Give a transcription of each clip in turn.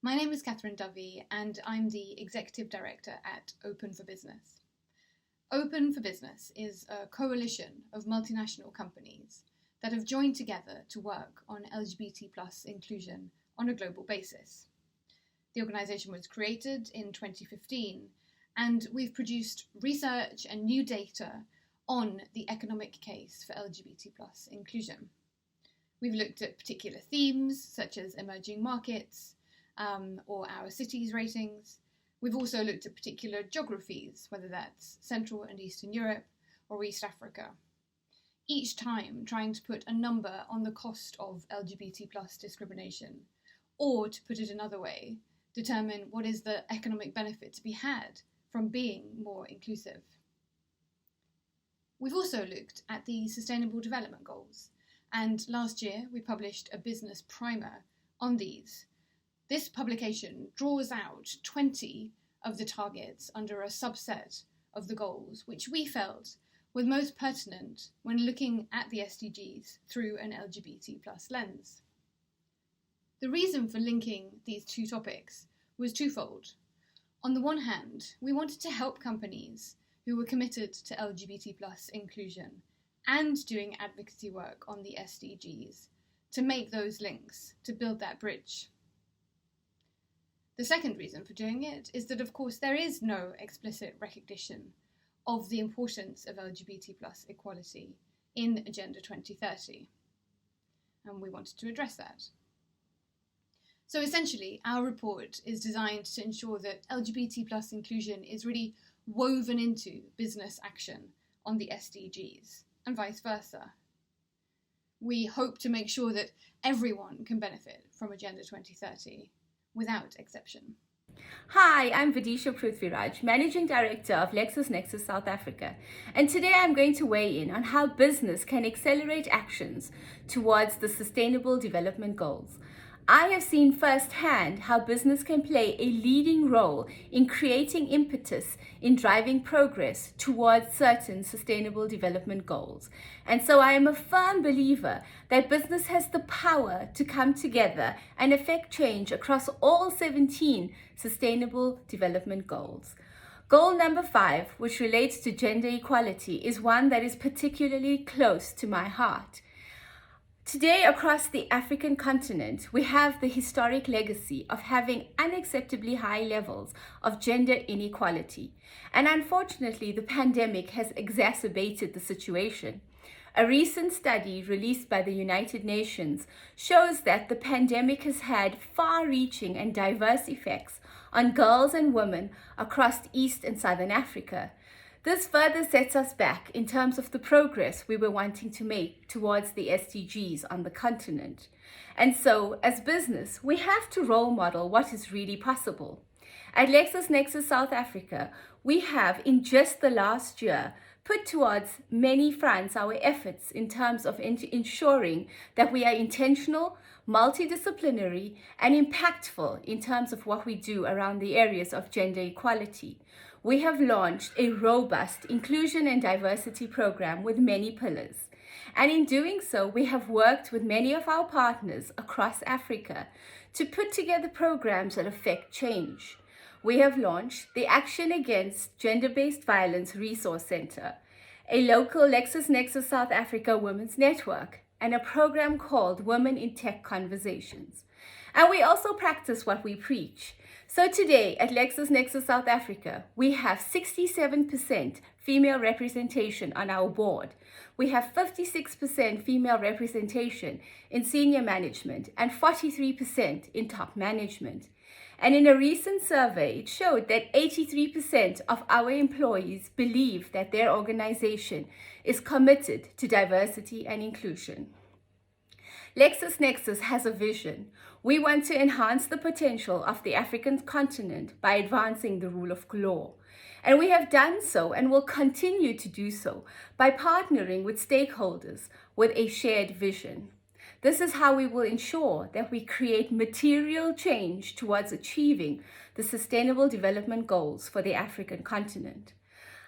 My name is Catherine Dovey and I'm the Executive Director at Open for Business. Open for Business is a coalition of multinational companies that have joined together to work on LGBT+ inclusion on a global basis. The organisation was created in 2015 and we've produced research and new data on the economic case for LGBT+ inclusion. We've looked at particular themes such as emerging markets, or our cities ratings. We've also looked at particular geographies, whether that's Central and Eastern Europe or East Africa, each time trying to put a number on the cost of LGBT+ discrimination, or to put it another way, determine what is the economic benefit to be had from being more inclusive. We've also looked at the Sustainable Development Goals, and last year we published a business primer on these. This publication draws out 20 of the targets under a subset of the goals, which we felt were most pertinent when looking at the SDGs through an LGBT+ lens. The reason for linking these two topics was twofold. On the one hand, we wanted to help companies who were committed to LGBT+ inclusion and doing advocacy work on the SDGs to make those links, to build that bridge. The second reason for doing it is that, of course, there is no explicit recognition of the importance of LGBT+ equality in Agenda 2030, and we wanted to address that. So essentially, our report is designed to ensure that LGBT+ inclusion is really woven into business action on the SDGs, and vice versa. We hope to make sure that everyone can benefit from Agenda 2030, without exception. Hi, I'm Videsha Proothveerajh, Managing Director of LexisNexis South Africa, and today I'm going to weigh in on how business can accelerate actions towards the Sustainable Development Goals. I have seen firsthand how business can play a leading role in creating impetus in driving progress towards certain sustainable development goals. And so I am a firm believer that business has the power to come together and effect change across all 17 sustainable development goals. Goal number 5, which relates to gender equality, is one that is particularly close to my heart. Today, across the African continent, we have the historic legacy of having unacceptably high levels of gender inequality. And unfortunately, the pandemic has exacerbated the situation. A recent study released by the United Nations shows that the pandemic has had far-reaching and diverse effects on girls and women across East and Southern Africa. This further sets us back in terms of the progress we were wanting to make towards the SDGs on the continent. And so, as business, we have to role model what is really possible. At LexisNexis South Africa, we have, in just the last year, put towards many fronts our efforts in terms of ensuring that we are intentional, multidisciplinary, and impactful in terms of what we do around the areas of gender equality. We have launched a robust inclusion and diversity program with many pillars. And in doing so, we have worked with many of our partners across Africa to put together programs that affect change. We have launched the Action Against Gender-Based Violence Resource Center, a local LexisNexis South Africa Women's Network, and a program called Women in Tech Conversations. And we also practice what we preach. So today at LexisNexis South Africa, we have 67% female representation on our board. We have 56% female representation in senior management and 43% in top management. And in a recent survey, it showed that 83% of our employees believe that their organization is committed to diversity and inclusion. LexisNexis has a vision. We want to enhance the potential of the African continent by advancing the rule of law. And we have done so and will continue to do so by partnering with stakeholders with a shared vision. This is how we will ensure that we create material change towards achieving the Sustainable Development Goals for the African continent.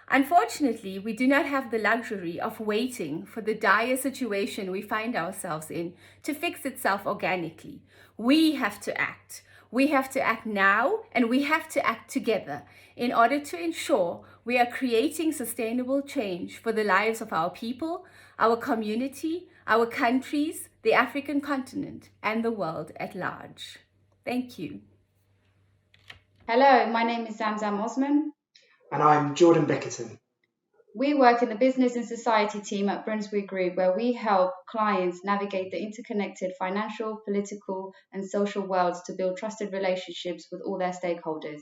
Unfortunately, we do not have the luxury of waiting for the dire situation we find ourselves in to fix itself organically. We have to act. We have to act now, and we have to act together in order to ensure we are creating sustainable change for the lives of our people, our community, our countries, the African continent, and the world at large. Thank you. Hello, my name is Zamzam Osman. And I'm Jordan Bickerton. We work in the business and society team at Brunswick Group, where we help clients navigate the interconnected financial, political, and social worlds to build trusted relationships with all their stakeholders.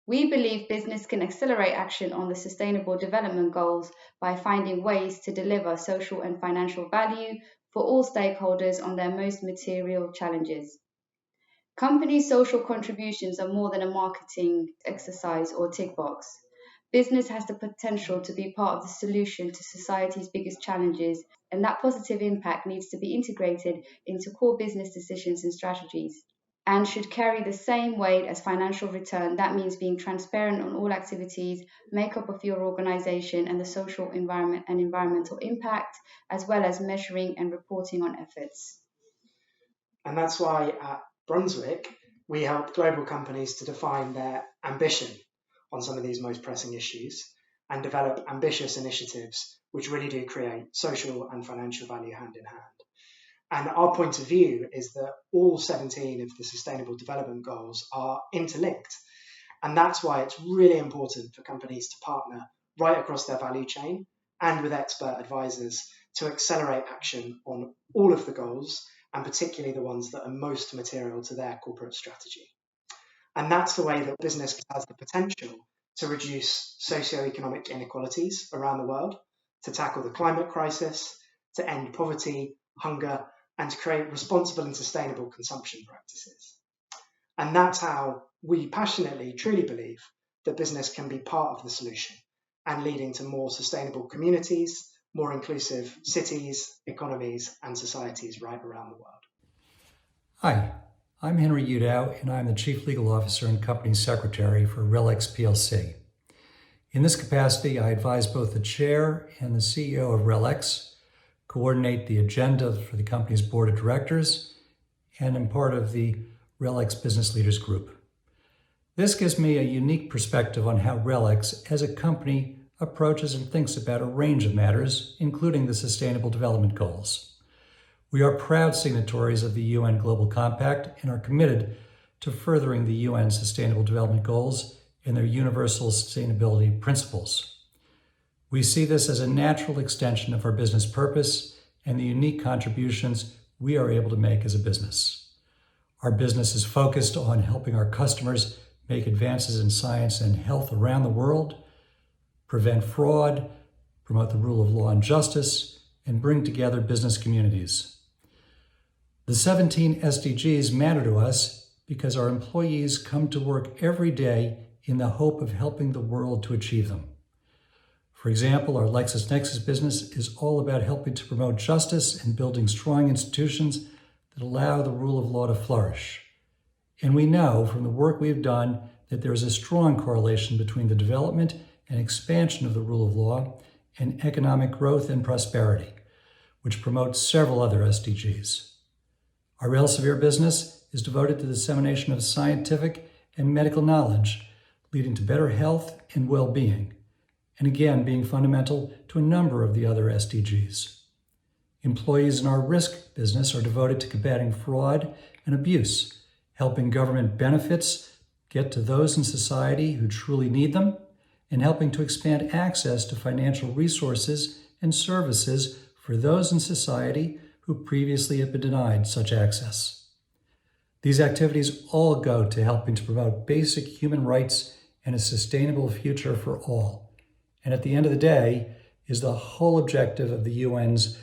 We believe business can accelerate action on the Sustainable Development Goals by finding ways to deliver social and financial value for all stakeholders on their most material challenges. Companies' social contributions are more than a marketing exercise or tick box. Business has the potential to be part of the solution to society's biggest challenges, and that positive impact needs to be integrated into core business decisions and strategies, and should carry the same weight as financial return. That means being transparent on all activities, makeup of your organization, and the social environment and environmental impact, as well as measuring and reporting on efforts. And that's why at Brunswick, we help global companies to define their ambition on some of these most pressing issues and develop ambitious initiatives which really do create social and financial value hand in hand. And our point of view is that all 17 of the Sustainable Development Goals are interlinked. And that's why it's really important for companies to partner right across their value chain and with expert advisors to accelerate action on all of the goals, and particularly the ones that are most material to their corporate strategy. And that's the way that business has the potential to reduce socioeconomic inequalities around the world, to tackle the climate crisis, to end poverty, hunger, and to create responsible and sustainable consumption practices. And that's how we passionately, truly believe that business can be part of the solution and leading to more sustainable communities, more inclusive cities, economies, and societies right around the world. Hi, I'm Henry Udow, and I'm the Chief Legal Officer and Company Secretary for RELX plc. In this capacity, I advise both the Chair and the CEO of RELX, coordinate the agenda for the company's Board of Directors, and am part of the RELX Business Leaders Group. This gives me a unique perspective on how RELX, as a company, approaches and thinks about a range of matters, including the Sustainable Development Goals. We are proud signatories of the UN Global Compact and are committed to furthering the UN Sustainable Development Goals and their universal sustainability principles. We see this as a natural extension of our business purpose and the unique contributions we are able to make as a business. Our business is focused on helping our customers make advances in science and health around the world, prevent fraud, promote the rule of law and justice, and bring together business communities. The 17 SDGs matter to us because our employees come to work every day in the hope of helping the world to achieve them. For example, our LexisNexis business is all about helping to promote justice and building strong institutions that allow the rule of law to flourish. And we know from the work we've done that there is a strong correlation between the development and expansion of the rule of law and economic growth and prosperity, which promotes several other SDGs. Our Elsevier business is devoted to the dissemination of scientific and medical knowledge, leading to better health and well-being, and again being fundamental to a number of the other SDGs. Employees in our risk business are devoted to combating fraud and abuse, helping government benefits get to those in society who truly need them, and helping to expand access to financial resources and services for those in society who previously have been denied such access. These activities all go to helping to promote basic human rights and a sustainable future for all. And at the end of the day is the whole objective of the UN's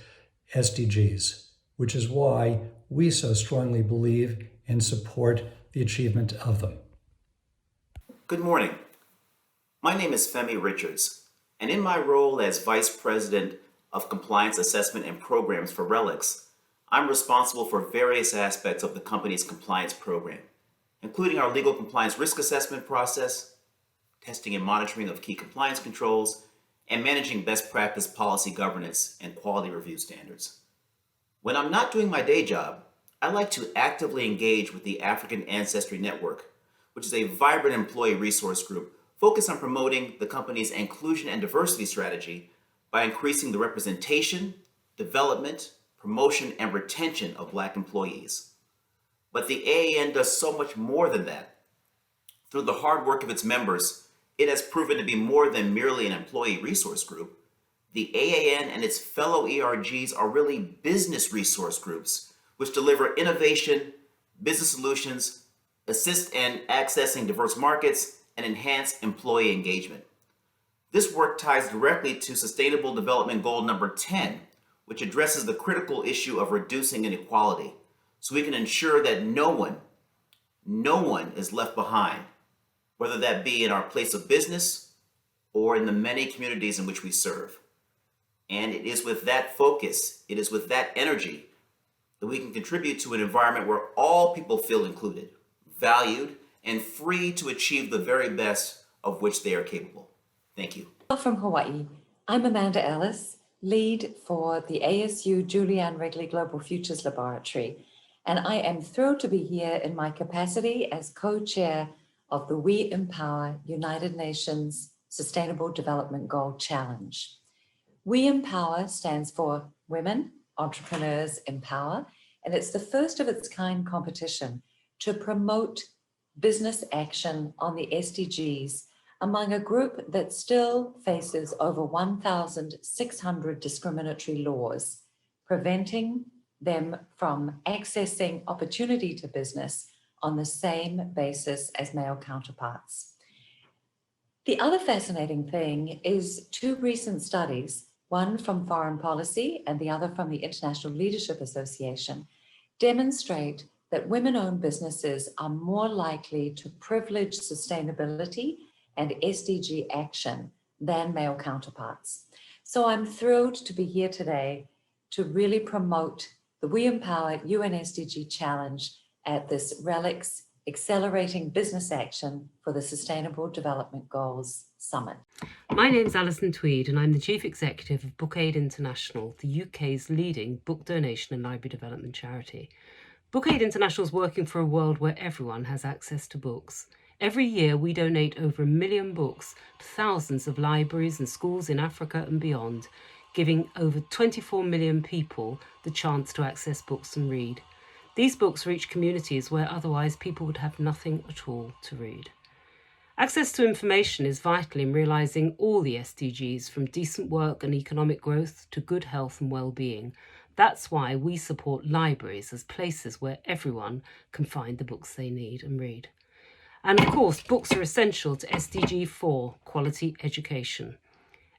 SDGs, which is why we so strongly believe and support the achievement of them. Good morning. My name is Femi Richards, and in my role as Vice President of Compliance Assessment and Programs for RELX, I'm responsible for various aspects of the company's compliance program, including our legal compliance risk assessment process, testing and monitoring of key compliance controls, and managing best practice policy governance and quality review standards. When I'm not doing my day job, I like to actively engage with the African Ancestry Network, which is a vibrant employee resource group focused on promoting the company's inclusion and diversity strategy by increasing the representation, development, promotion, and retention of Black employees. But the AAN does so much more than that. Through the hard work of its members, it has proven to be more than merely an employee resource group. The AAN and its fellow ERGs are really business resource groups, which deliver innovation, business solutions, assist in accessing diverse markets, and enhance employee engagement. This work ties directly to Sustainable Development Goal number 10, which addresses the critical issue of reducing inequality, so we can ensure that no one is left behind, whether that be in our place of business or in the many communities in which we serve. And it is with that focus, it is with that energy that we can contribute to an environment where all people feel included, valued, and free to achieve the very best of which they are capable. Thank you. From Hawaii, I'm Amanda Ellis, lead for the ASU Julianne Wrigley Global Futures Laboratory, and I am thrilled to be here in my capacity as co-chair of the We Empower United Nations Sustainable Development Goal Challenge. We Empower stands for Women Entrepreneurs Empower, and it's the first of its kind competition to promote business action on the SDGs among a group that still faces over 1,600 discriminatory laws, preventing them from accessing opportunity to business on the same basis as male counterparts. The other fascinating thing is two recent studies, one from Foreign Policy and the other from the International Leadership Association, demonstrate that women-owned businesses are more likely to privilege sustainability and SDG action than male counterparts. So I'm thrilled to be here today to really promote the We Empower UN SDG Challenge at this RELX Accelerating Business Action for the Sustainable Development Goals Summit. My name's Alison Tweed and I'm the Chief Executive of BookAid International, the UK's leading book donation and library development charity. BookAid International is working for a world where everyone has access to books. Every year we donate over 1 million books to thousands of libraries and schools in Africa and beyond, giving over 24 million people the chance to access books and read. These books reach communities where otherwise people would have nothing at all to read. Access to information is vital in realising all the SDGs, from decent work and economic growth to good health and well-being. That's why we support libraries as places where everyone can find the books they need and read. And of course, books are essential to SDG 4, quality education.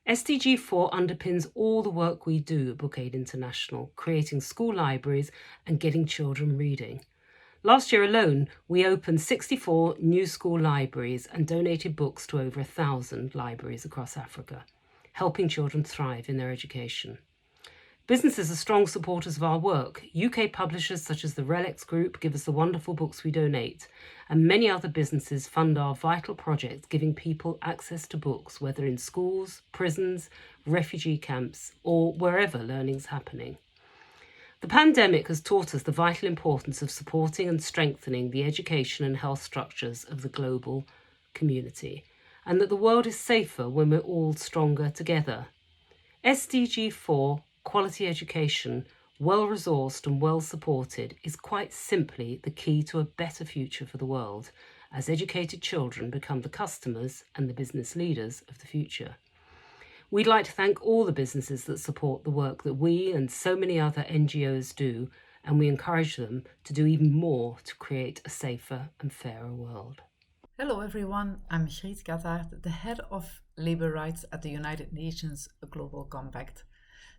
SDG 4 underpins all the work we do at BookAid International, creating school libraries and getting children reading. Last year alone, we opened 64 new school libraries and donated books to over 1,000 libraries across Africa, helping children thrive in their education. Businesses are strong supporters of our work. UK publishers such as the RELX Group give us the wonderful books we donate, and many other businesses fund our vital projects, giving people access to books, whether in schools, prisons, refugee camps, or wherever learning's happening. The pandemic has taught us the vital importance of supporting and strengthening the education and health structures of the global community, and that the world is safer when we're all stronger together. SDG 4, quality education, well-resourced and well-supported, is quite simply the key to a better future for the world, as educated children become the customers and the business leaders of the future. We'd like to thank all the businesses that support the work that we and so many other NGOs do, and we encourage them to do even more to create a safer and fairer world. Hello everyone, I'm Griet Kattaert, the head of labor rights at the United Nations Global Compact.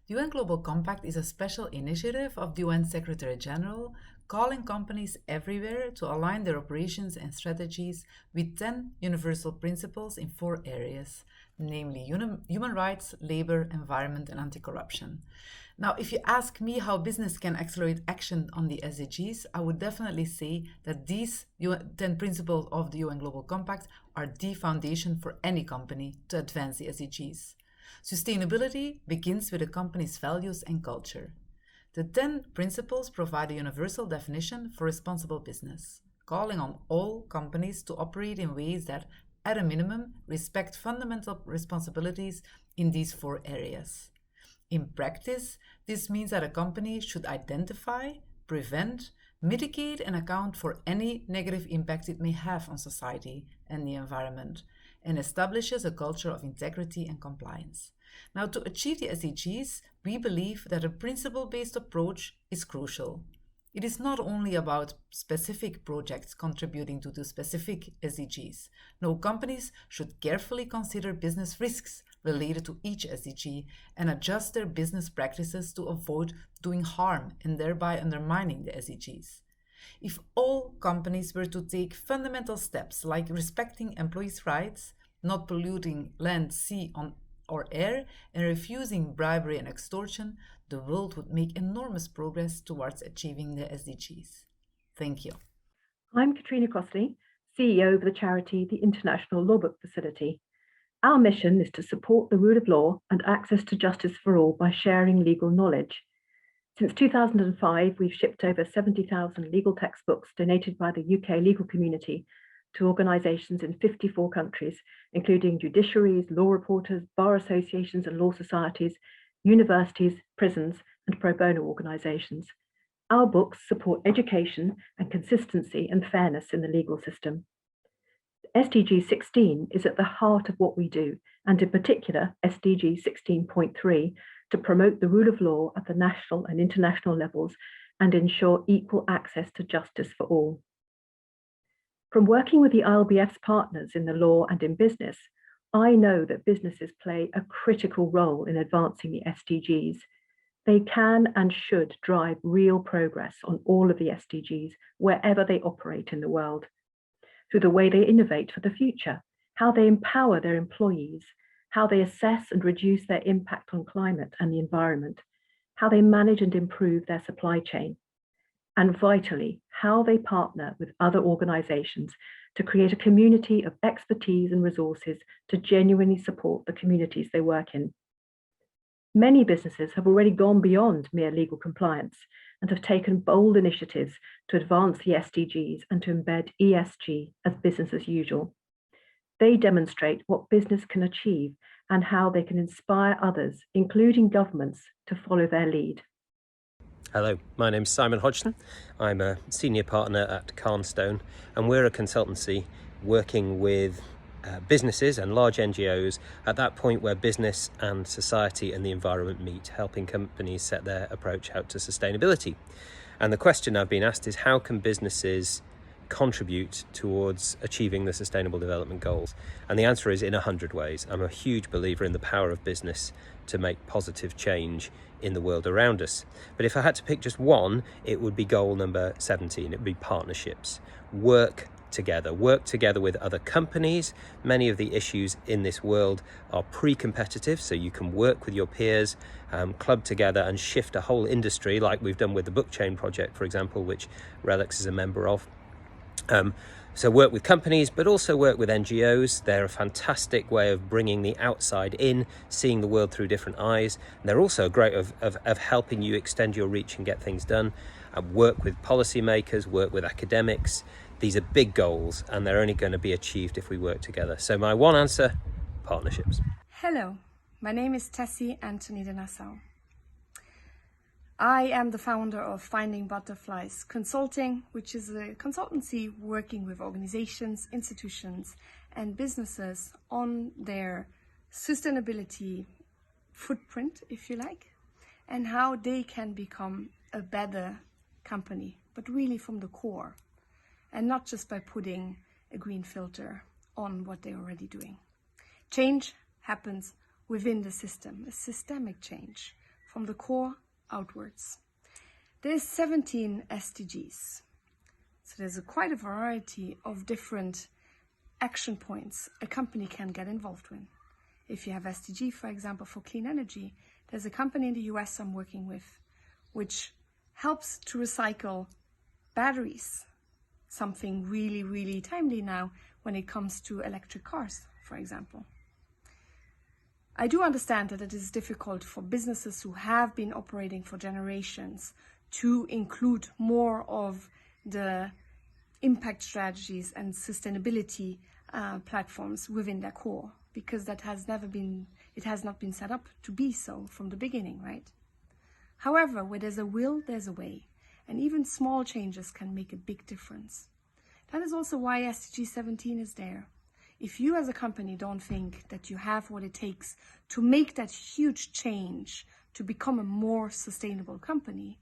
The UN Global Compact is a special initiative of the UN Secretary General, calling companies everywhere to align their operations and strategies with 10 universal principles in 4 areas, namely human rights, labor, environment, and anti-corruption. Now, if you ask me how business can accelerate action on the SDGs, I would definitely say that these 10 principles of the UN Global Compact are the foundation for any company to advance the SDGs. Sustainability begins with a company's values and culture. The 10 principles provide a universal definition for responsible business, calling on all companies to operate in ways that, at a minimum, respect fundamental responsibilities in these 4 areas. In practice, this means that a company should identify, prevent, mitigate, and account for any negative impact it may have on society and the environment, and establishes a culture of integrity and compliance. Now, to achieve the SDGs, we believe that a principle-based approach is crucial. It is not only about specific projects contributing to the specific SDGs. No, companies should carefully consider business risks related to each SDG and adjust their business practices to avoid doing harm and thereby undermining the SDGs. If all companies were to take fundamental steps like respecting employees' rights, not polluting land, sea, or air, and refusing bribery and extortion, the world would make enormous progress towards achieving the SDGs. Thank you. I'm Katrina Crossley, CEO of the charity the International Law Book Facility. Our mission is to support the rule of law and access to justice for all by sharing legal knowledge. Since 2005, we've shipped over 70,000 legal textbooks donated by the UK legal community to organisations in 54 countries, including judiciaries, law reporters, bar associations and law societies, universities, prisons, and pro bono organisations. Our books support education and consistency and fairness in the legal system. SDG 16 is at the heart of what we do, and in particular, SDG 16.3, to promote the rule of law at the national and international levels and ensure equal access to justice for all. From working with the ILBF's partners in the law and in business, I know that businesses play a critical role in advancing the SDGs. They can and should drive real progress on all of the SDGs wherever they operate in the world, through the way they innovate for the future, how they empower their employees, how they assess and reduce their impact on climate and the environment, how they manage and improve their supply chain, and vitally, how they partner with other organisations to create a community of expertise and resources to genuinely support the communities they work in. Many businesses have already gone beyond mere legal compliance and have taken bold initiatives to advance the SDGs and to embed ESG as business as usual. They demonstrate what business can achieve and how they can inspire others, including governments, to follow their lead. Hello, my name's Simon Hodgson. I'm a senior partner at Carnstone, and we're a consultancy working with businesses and large NGOs at that point where business and society and the environment meet, helping companies set their approach out to sustainability. And the question I've been asked is, how can businesses contribute towards achieving the Sustainable Development Goals? And the answer is in 100 ways. I'm a huge believer in the power of business to make positive change in the world around us. But if I had to pick just one, it would be goal number 17. It would be partnerships. Work together with other companies. Many of the issues in this world are pre-competitive, so you can work with your peers, club together and shift a whole industry, like we've done with the Book Chain project, for example, which RELX is a member of. So work with companies, but also work with NGOs. They're a fantastic way of bringing the outside in, seeing the world through different eyes. And they're also great of helping you extend your reach and get things done. Work with policymakers, work with academics. These are big goals, and they're only going to be achieved if we work together. So my one answer, partnerships. Hello, my name is Tessy, Antony de Nassau. I am the founder of Finding Butterflies Consulting, which is a consultancy working with organizations, institutions, and businesses on their sustainability footprint, if you like, and how they can become a better company, but really from the core, and not just by putting a green filter on what they're already doing. Change happens within the system, a systemic change from the core outwards. There's 17 SDGs. So there's quite a variety of different action points a company can get involved with. If you have SDG, for example, for clean energy, there's a company in the US I'm working with which helps to recycle batteries, something really, really timely now when it comes to electric cars, for example. I do understand that it is difficult for businesses who have been operating for generations to include more of the impact strategies and sustainability platforms within their core, because it has not been set up to be so from the beginning, right? However, where there's a will, there's a way, and even small changes can make a big difference. That is also why SDG 17 is there. If you as a company don't think that you have what it takes to make that huge change to become a more sustainable company,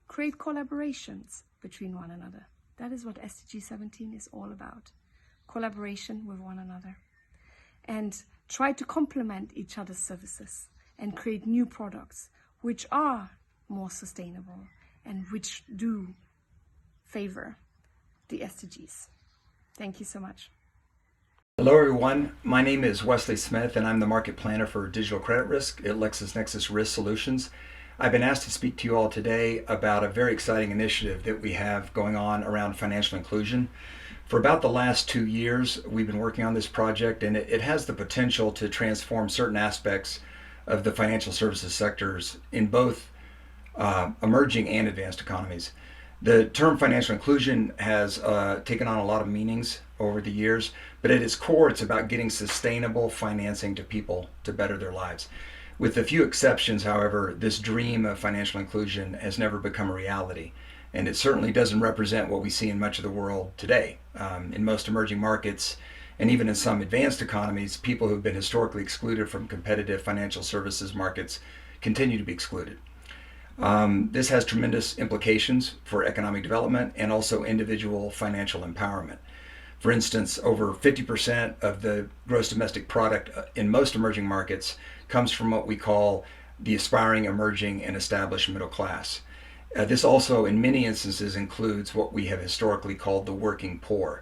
create collaborations between one another. That is what SDG 17 is all about. Collaboration with one another. And try to complement each other's services and create new products which are more sustainable and which do favor the SDGs. Thank you so much. Hello everyone, my name is Wesley Smith and I'm the Market Planner for Digital Credit Risk at LexisNexis Risk Solutions. I've been asked to speak to you all today about a very exciting initiative that we have going on around financial inclusion. For about the last 2 years, we've been working on this project, and it has the potential to transform certain aspects of the financial services sectors in both emerging and advanced economies. The term financial inclusion has taken on a lot of meanings over the years, but at its core, it's about getting sustainable financing to people to better their lives. With a few exceptions, however, this dream of financial inclusion has never become a reality, and it certainly doesn't represent what we see in much of the world today. In most emerging markets, and even in some advanced economies, people who've been historically excluded from competitive financial services markets continue to be excluded. This has tremendous implications for economic development and also individual financial empowerment. For instance, over 50% of the gross domestic product in most emerging markets comes from what we call the aspiring, emerging, and established middle class. This also, in many instances, includes what we have historically called the working poor.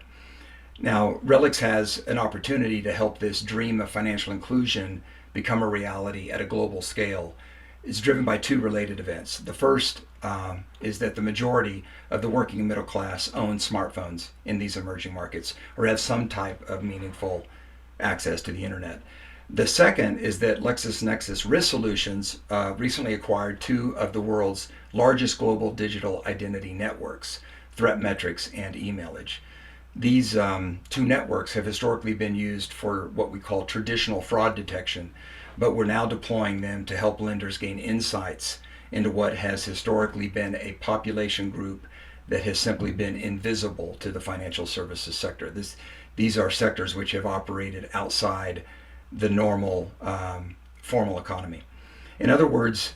Now, RELX has an opportunity to help this dream of financial inclusion become a reality at a global scale. It's driven by two related events. The first is that the majority of the working and middle class own smartphones in these emerging markets or have some type of meaningful access to the internet. The second is that LexisNexis Risk Solutions recently acquired two of the world's largest global digital identity networks, ThreatMetrix and Emailage. These two networks have historically been used for what we call traditional fraud detection, but we're now deploying them to help lenders gain insights into what has historically been a population group that has simply been invisible to the financial services sector. These are sectors which have operated outside the normal formal economy. In other words,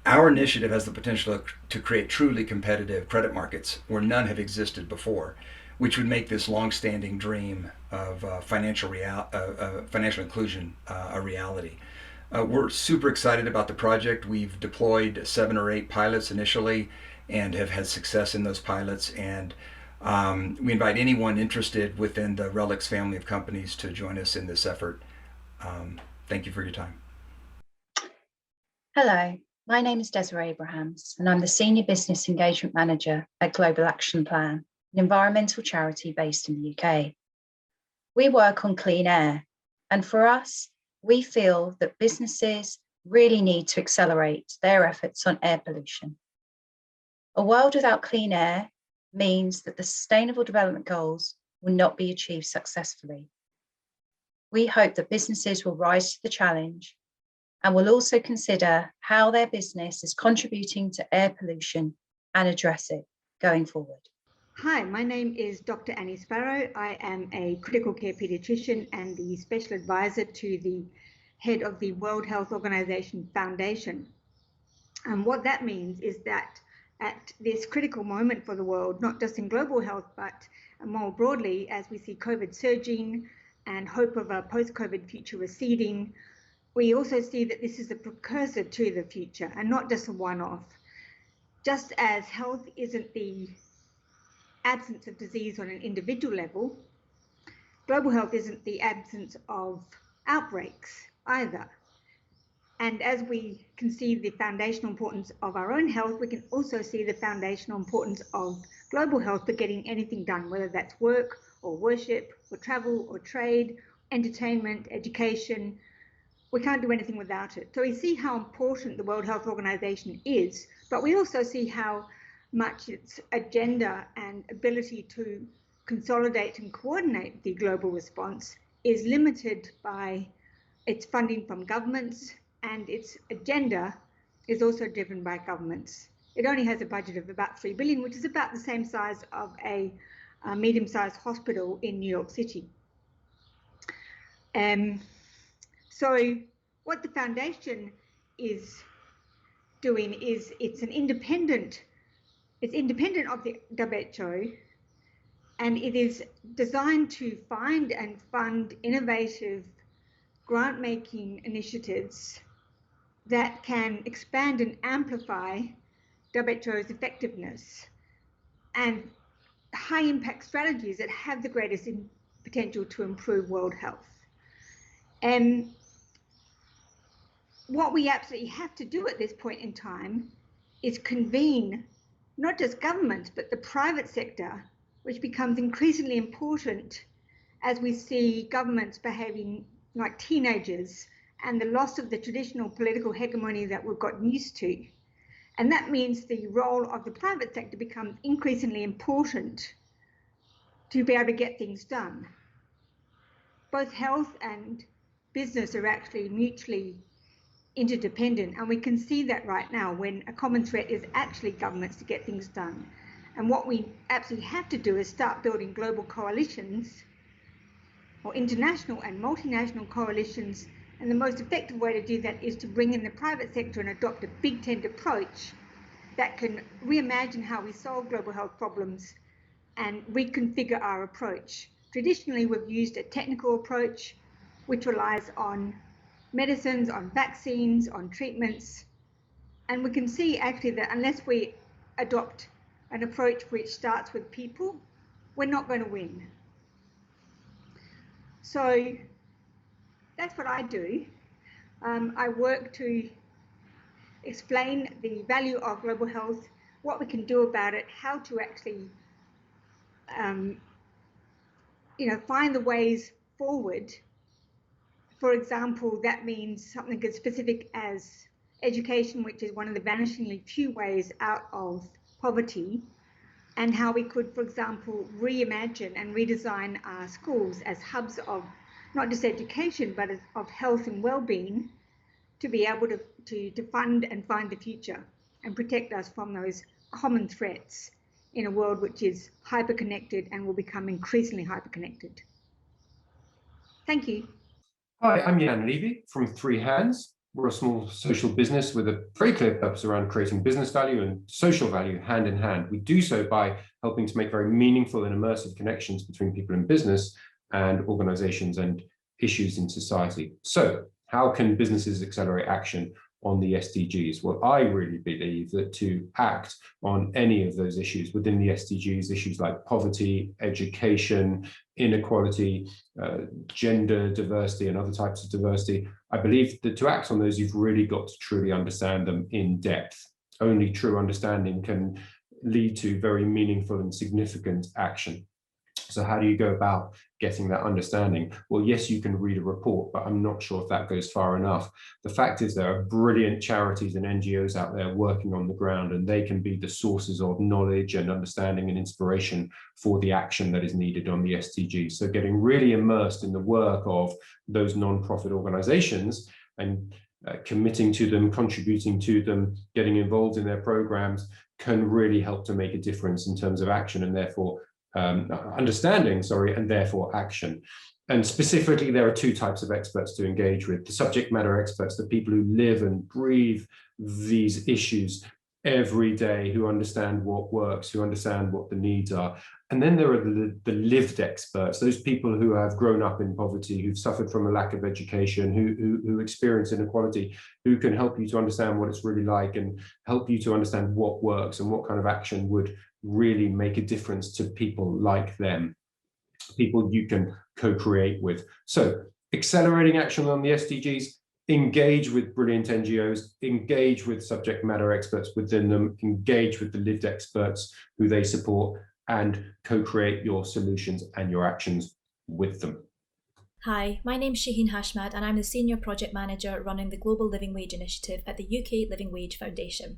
our initiative has the potential to create truly competitive credit markets where none have existed before, which would make this long-standing dream of financial inclusion a reality. We're super excited about the project. We've deployed 7 or 8 pilots initially and have had success in those pilots, and we invite anyone interested within the RELX family of companies to join us in this effort. Thank you for your time. Hello, my name is Desiree Abrahams, and I'm the Senior Business Engagement Manager at Global Action Plan, an environmental charity based in the UK. We work on clean air, and for us, we feel that businesses really need to accelerate their efforts on air pollution. A world without clean air means that the Sustainable Development Goals will not be achieved successfully. We hope that businesses will rise to the challenge and will also consider how their business is contributing to air pollution and address it going forward. Hi, my name is Dr. Annie Sparrow. I am a critical care pediatrician and the special advisor to the head of the World Health Organization Foundation. And what that means is that at this critical moment for the world, not just in global health, but more broadly, as we see COVID surging and hope of a post-COVID future receding, we also see that this is a precursor to the future and not just a one-off. Just as health isn't the absence of disease on an individual level, global health isn't the absence of outbreaks either. And as we can see the foundational importance of our own health, we can also see the foundational importance of global health for getting anything done, whether that's work or worship or travel or trade, entertainment, education, we can't do anything without it. So we see how important the World Health Organization is, but we also see how much its agenda and ability to consolidate and coordinate the global response is limited by its funding from governments, and its agenda is also driven by governments. It only has a budget of about $3 billion, which is about the same size of a medium-sized hospital in New York City. So what the foundation is doing is it's independent of the WHO, and it is designed to find and fund innovative grant-making initiatives that can expand and amplify WHO's effectiveness and high-impact strategies that have the greatest potential to improve world health. And what we absolutely have to do at this point in time is convene not just governments, but the private sector, which becomes increasingly important as we see governments behaving like teenagers and the loss of the traditional political hegemony that we've gotten used to. And that means the role of the private sector becomes increasingly important to be able to get things done. Both health and business are actually mutually interdependent, and we can see that right now when a common threat is actually governments to get things done. And what we absolutely have to do is start building global coalitions, or international and multinational coalitions, and the most effective way to do that is to bring in the private sector and adopt a big tent approach that can reimagine how we solve global health problems and reconfigure our approach. Traditionally, we've used a technical approach which relies on medicines, on vaccines, on treatments, and we can see actually that unless we adopt an approach which starts with people, we're not going to win. So that's what I do. I work to explain the value of global health, what we can do about it, how to actually find the ways forward. For example, that means something as specific as education, which is one of the vanishingly few ways out of poverty, and how we could, for example, reimagine and redesign our schools as hubs of not just education, but of health and well-being, to be able to fund and find the future and protect us from those common threats in a world which is hyper-connected and will become increasingly hyper-connected. Thank you. Hi, I'm Levy from Three Hands. We're a small social business with a very clear purpose around creating business value and social value hand in hand. We do so by helping to make very meaningful and immersive connections between people in business and organizations and issues in society. So how can businesses accelerate action on the SDGs? Well, I really believe that to act on any of those issues within the SDGs, issues like poverty, education, inequality, gender diversity, and other types of diversity, I believe that to act on those, you've really got to truly understand them in depth. Only true understanding can lead to very meaningful and significant action. So how do you go about getting that understanding? Well, yes, you can read a report, but I'm not sure if that goes far enough. The fact is there are brilliant charities and NGOs out there working on the ground, and they can be the sources of knowledge and understanding and inspiration for the action that is needed on the SDGs. So getting really immersed in the work of those non-profit organizations and committing to them, contributing to them, getting involved in their programs can really help to make a difference in terms of action and therefore understanding, and therefore action. And specifically, there are two types of experts to engage with: the subject matter experts, the people who live and breathe these issues every day, who understand what works, who understand what the needs are. And then there are the lived experts, those people who have grown up in poverty, who've suffered from a lack of education, who experience inequality, who can help you to understand what it's really like and help you to understand what works and what kind of action would really make a difference to people like them, people you can co-create with. So accelerating action on the SDGs, engage with brilliant NGOs, engage with subject matter experts within them, engage with the lived experts who they support, and co-create your solutions and your actions with them. Hi, my name's Shaheen Hashmat and I'm the Senior Project Manager running the Global Living Wage Initiative at the UK Living Wage Foundation.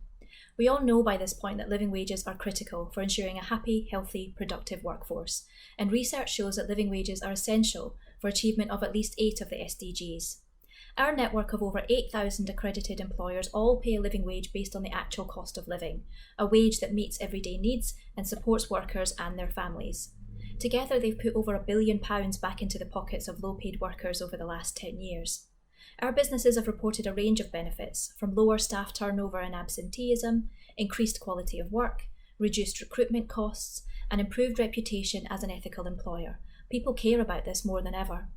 We all know by this point that living wages are critical for ensuring a happy, healthy, productive workforce, and research shows that living wages are essential for achievement of at least 8 of the SDGs. Our network of over 8,000 accredited employers all pay a living wage based on the actual cost of living, a wage that meets everyday needs and supports workers and their families. Together, they've put over £1 billion back into the pockets of low-paid workers over the last 10 years. Our businesses have reported a range of benefits, from lower staff turnover and absenteeism, increased quality of work, reduced recruitment costs, and improved reputation as an ethical employer. People care about this more than ever.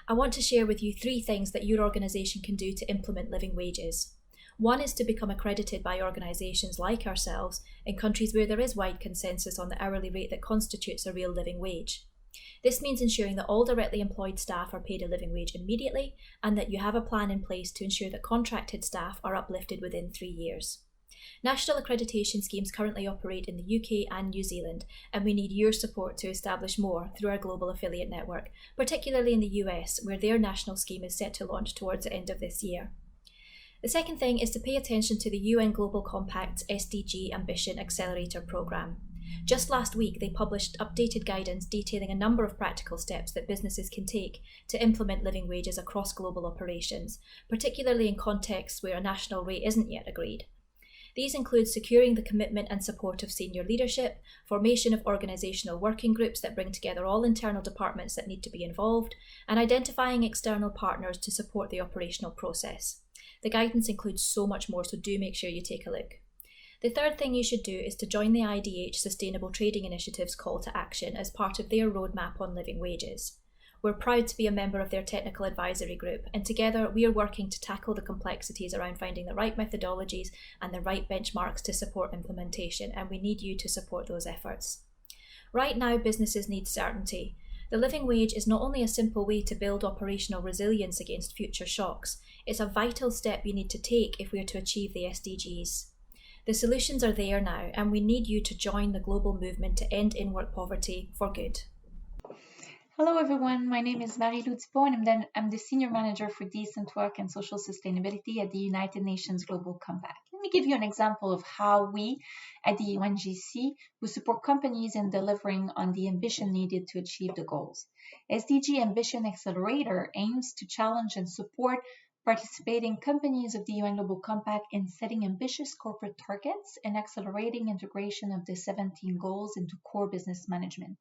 I want to share with you 3 things that your organisation can do to implement living wages. One is to become accredited by organisations like ourselves in countries where there is wide consensus on the hourly rate that constitutes a real living wage. This means ensuring that all directly employed staff are paid a living wage immediately and that you have a plan in place to ensure that contracted staff are uplifted within 3 years. National accreditation schemes currently operate in the UK and New Zealand, and we need your support to establish more through our global affiliate network, particularly in the US, where their national scheme is set to launch towards the end of this year. The second thing is to pay attention to the UN Global Compact's SDG Ambition Accelerator programme. Just last week, they published updated guidance detailing a number of practical steps that businesses can take to implement living wages across global operations, particularly in contexts where a national rate isn't yet agreed. These include securing the commitment and support of senior leadership, formation of organisational working groups that bring together all internal departments that need to be involved, and identifying external partners to support the operational process. The guidance includes so much more, so do make sure you take a look. The third thing you should do is to join the IDH Sustainable Trading Initiative's call to action as part of their roadmap on living wages. We're proud to be a member of their technical advisory group, and together we are working to tackle the complexities around finding the right methodologies and the right benchmarks to support implementation, and we need you to support those efforts. Right now, businesses need certainty. The living wage is not only a simple way to build operational resilience against future shocks, it's a vital step you need to take if we are to achieve the SDGs. The solutions are there now, and we need you to join the global movement to end in-work poverty for good. Hello everyone, my name is Marie-Lou Dupont and I'm the Senior Manager for Decent Work and Social Sustainability at the United Nations Global Compact. Let me give you an example of how we at the UNGC will support companies in delivering on the ambition needed to achieve the goals. SDG Ambition Accelerator aims to challenge and support participating companies of the UN Global Compact in setting ambitious corporate targets and accelerating integration of the 17 goals into core business management.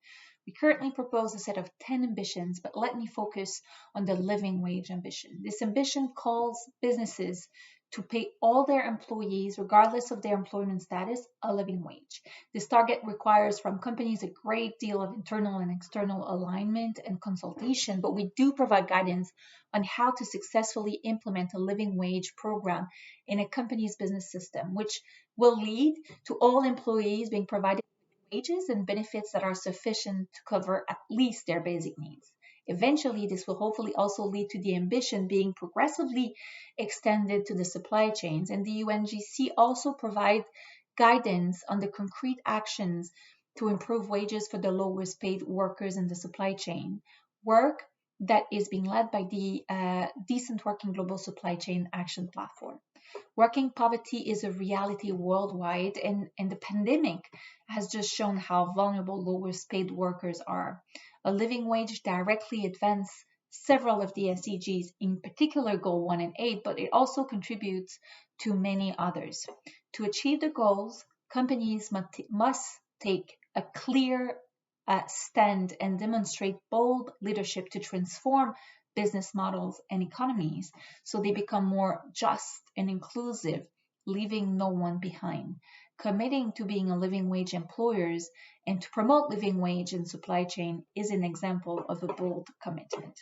We currently propose a set of 10 ambitions, but let me focus on the living wage ambition. This ambition calls businesses to pay all their employees, regardless of their employment status, a living wage. This target requires from companies a great deal of internal and external alignment and consultation, but we do provide guidance on how to successfully implement a living wage program in a company's business system, which will lead to all employees being provided wages and benefits that are sufficient to cover at least their basic needs. Eventually, this will hopefully also lead to the ambition being progressively extended to the supply chains, and the UNGC also provide guidance on the concrete actions to improve wages for the lowest paid workers in the supply chain, work that is being led by the Decent Working Global Supply Chain Action Platform. Working poverty is a reality worldwide, and the pandemic has just shown how vulnerable lowest paid workers are. A living wage directly advances several of the SDGs, in particular Goal 1 and 8, but it also contributes to many others. To achieve the goals, companies must take a clear stand and demonstrate bold leadership to transform business models and economies so they become more just and inclusive, leaving no one behind. Committing to being a living wage employers and to promote living wage in supply chain is an example of a bold commitment.